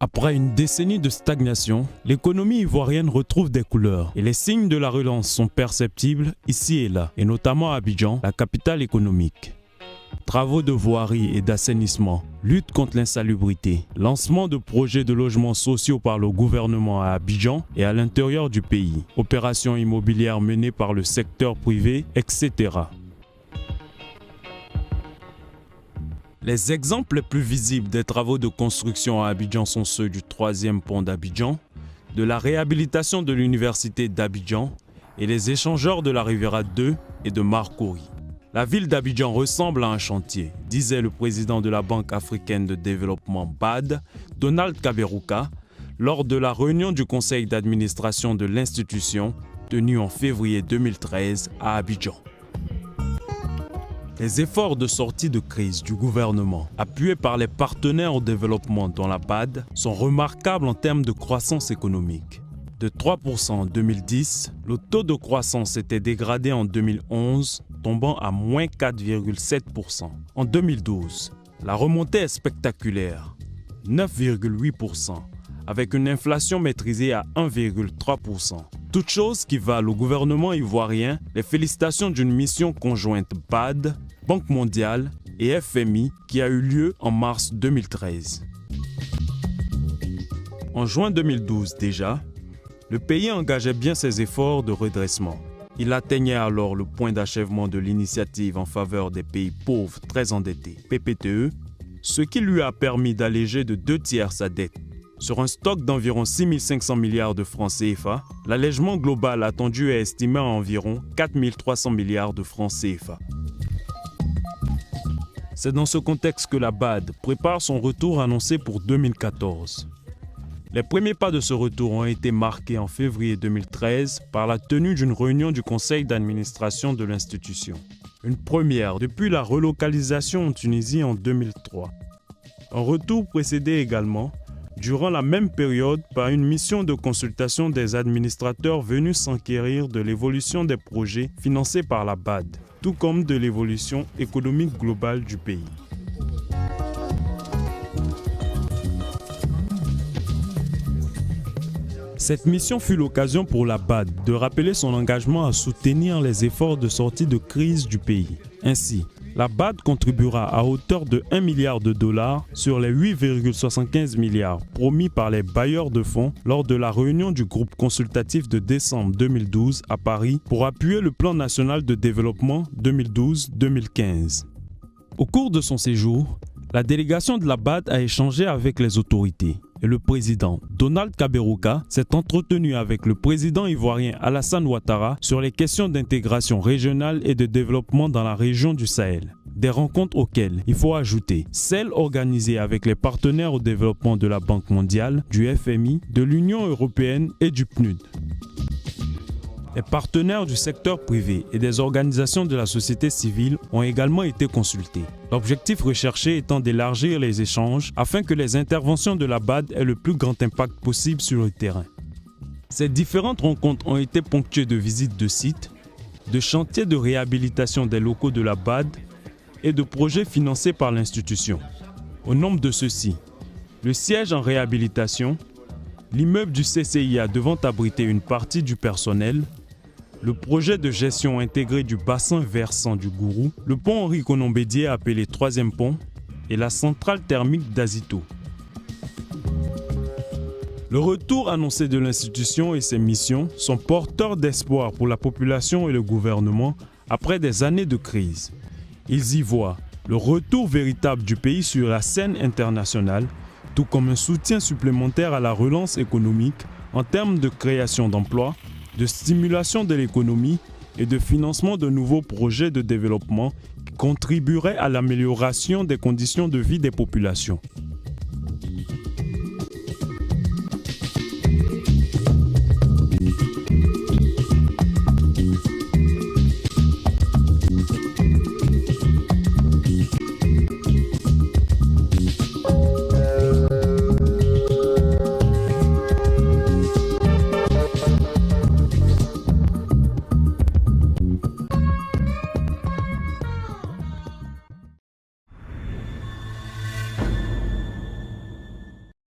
Après une décennie de stagnation, l'économie ivoirienne retrouve des couleurs et les signes de la relance sont perceptibles ici et là, et notamment à Abidjan, la capitale économique. Travaux de voirie et d'assainissement, lutte contre l'insalubrité, lancement de projets de logements sociaux par le gouvernement à Abidjan et à l'intérieur du pays, opérations immobilières menées par le secteur privé, etc. Les exemples les plus visibles des travaux de construction à Abidjan sont ceux du 3e pont d'Abidjan, de la réhabilitation de l'université d'Abidjan et les échangeurs de la Riviera 2 et de Marcory. La ville d'Abidjan ressemble à un chantier, disait le président de la Banque africaine de développement BAD, Donald Kaberuka, lors de la réunion du conseil d'administration de l'institution tenue en février 2013 à Abidjan. Les efforts de sortie de crise du gouvernement, appuyés par les partenaires au développement dans la BAD, sont remarquables en termes de croissance économique. De 3% en 2010, le taux de croissance était dégradé en 2011, tombant à moins 4,7%. En 2012, la remontée est spectaculaire, 9,8%, avec une inflation maîtrisée à 1,3%. Toute chose qui valent au gouvernement ivoirien les félicitations d'une mission conjointe BAD, Banque mondiale et FMI qui a eu lieu en mars 2013. En juin 2012 déjà, le pays engageait bien ses efforts de redressement. Il atteignait alors le point d'achèvement de l'initiative en faveur des pays pauvres très endettés, PPTE, ce qui lui a permis d'alléger de 2/3 sa dette. Sur un stock d'environ 6 500 milliards de francs CFA, l'allègement global attendu est estimé à environ 4 300 milliards de francs CFA. C'est dans ce contexte que la BAD prépare son retour annoncé pour 2014. Les premiers pas de ce retour ont été marqués en février 2013 par la tenue d'une réunion du conseil d'administration de l'institution. Une première depuis la relocalisation en Tunisie en 2003. Un retour précédé également, durant la même période, par une mission de consultation des administrateurs venus s'enquérir de l'évolution des projets financés par la BAD, tout comme de l'évolution économique globale du pays. Cette mission fut l'occasion pour la BAD de rappeler son engagement à soutenir les efforts de sortie de crise du pays. Ainsi, la BAD contribuera à hauteur de 1 milliard de dollars sur les 8,75 milliards promis par les bailleurs de fonds lors de la réunion du groupe consultatif de décembre 2012 à Paris pour appuyer le plan national de développement 2012-2015. Au cours de son séjour, la délégation de la BAD a échangé avec les autorités et le président Donald Kaberuka s'est entretenu avec le président ivoirien Alassane Ouattara sur les questions d'intégration régionale et de développement dans la région du Sahel. Des rencontres auxquelles il faut ajouter celles organisées avec les partenaires au développement de la Banque mondiale, du FMI, de l'Union européenne et du PNUD. Les partenaires du secteur privé et des organisations de la société civile ont également été consultés. L'objectif recherché étant d'élargir les échanges afin que les interventions de la BAD aient le plus grand impact possible sur le terrain. Ces différentes rencontres ont été ponctuées de visites de sites, de chantiers de réhabilitation des locaux de la BAD et de projets financés par l'institution. Au nombre de ceux-ci, le siège en réhabilitation, l'immeuble du CCIA devant abriter une partie du personnel, le projet de gestion intégrée du bassin versant du Gourou, le pont Henri Konon-Bédié appelé 3e pont et la centrale thermique d'Azito. Le retour annoncé de l'institution et ses missions sont porteurs d'espoir pour la population et le gouvernement après des années de crise. Ils y voient le retour véritable du pays sur la scène internationale, tout comme un soutien supplémentaire à la relance économique en termes de création d'emplois, de stimulation de l'économie et de financement de nouveaux projets de développement qui contribueraient à l'amélioration des conditions de vie des populations.